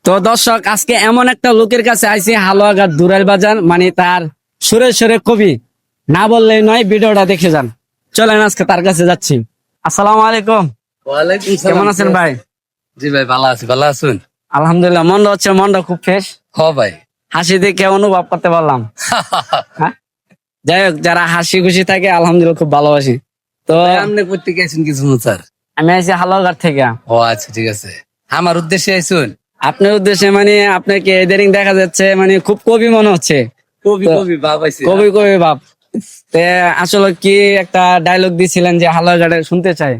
তো দর্শক, আজকে এমন একটা লোকের কাছে আইছি, হালুয়াঘাট দুরাইল বাজার, মানে তার সুরে সুরে কবি, না বললেই নয়। ভিডিওটা দেখে যান, চলেন আজকে তার কাছে যাচ্ছি। আসসালামু আলাইকুম। ওয়ালাইকুম সালাম। কেমন আছেন ভাই? জি ভাই, ভালো আছি। ভালো আছেন? আলহামদুলিল্লাহ। মনটা খুব ফ্রেশ, হ ভাই। হাসি দেখে অনুভব করতে পারলাম। হ্যাঁ? যাই হোক, যারা হাসি খুশি থাকে আলহামদুলিল্লাহ খুব ভালোবাসি। তো আপনি প্রত্যেকে আছেন কিছু স্যার? আমি আইছি হালুয়াঘাট থেকে। ও আচ্ছা, ঠিক আছে। আমার উদ্দেশ্যে আইসুন? আপনার উদ্দেশ্যে, মানে আপনাকে এদারিং দেখা যাচ্ছে, মানে খুব কবি মনে হচ্ছে। কবি তো- কবি ভাব আইছে। কবি কবি ভাব। তে আসলে কি একটা ডায়লগ দিছিলেন যে হালুয়াঘাটে, শুনতে চাই।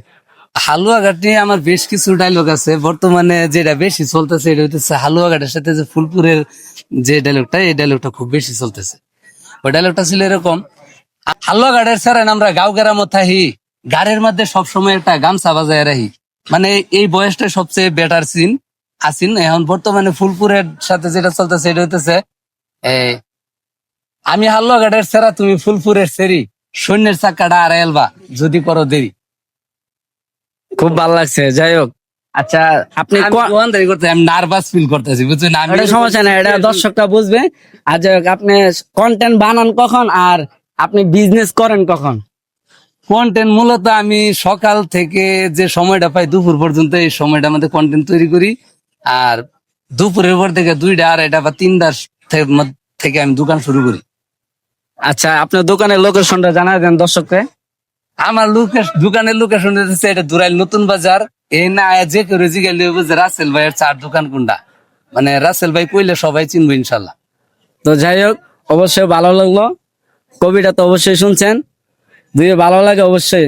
হালুয়াঘাট নিয়ে আমার বেশ কিছু ডায়লগ আছে। বর্তমানে যেটা বেশি চলতেছে এটা হচ্ছে হালুয়াঘাটের সাথে যে ফুলপুরের যে ডায়লগটা, এই ডায়লগটা খুব বেশি চলতেছে। ওই ডায়লগটা ছিল এরকম: হালুয়াঘাটের স্যারেন আমরা গাঁও গ্রামে থাহি, গাড়ির মধ্যে সবসময় একটা গামছা বাজায় রাখি। মানে এই বয়সটা সবচেয়ে বেটার সিন আসিন। এখন বর্তমানে ফুলপুরের সাথে যেটা চলতেছে এটা হইতেছে আমি হালুয়াঘাটের সেরা, তুমি ফুলপুরের সেরি, সৈন্যের চাক্কাটা আর এলবা যদি করো দেরি। খুব ভালো লাগছে। যাই হোক, আচ্ছা আপনি আমি ওয়ান্দারি করতে, আমি নার্ভাস ফিল করতেছি, বুঝছেন? আমি এটা সমস্যা না, এটা দর্শকটা বুঝবে। আর যাই হোক, আপনি কন্টেন্ট বানান কখন আর আপনি বিজনেস করেন কখন? কন্টেন্ট মূলত আমি সকাল থেকে যে সময়টা পাই দুপুর পর্যন্ত, এই সময়টা মধ্যে কন্টেন্ট তৈরি করি। আর দুপুরের পর থেকে 2টা, 2:30 বা 3টার থেকে আমি দোকান শুরু করি। আচ্ছা, আপনার দোকানের লোকেশনটা জানা দেন দর্শককে। আমার দোকানের লোকেশন হচ্ছে এটা দুরাইল নতুন বাজার। এই না যে কেউ জিজ্ঞাসা করবে যে রাসেল ভাইয়ের চার দোকান কোনটা, মানে রাসেল ভাই কইলে সবাই চিনবো ইনশাল্লাহ। তো যাই হোক, অবশ্যই ভালো লাগলো। কবিটা তো অবশ্যই শুনছেন। যদি ভালো লাগে অবশ্যই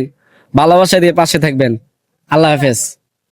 ভালোবাসা দিয়ে পাশে থাকবেন। আল্লাহ হাফেজ।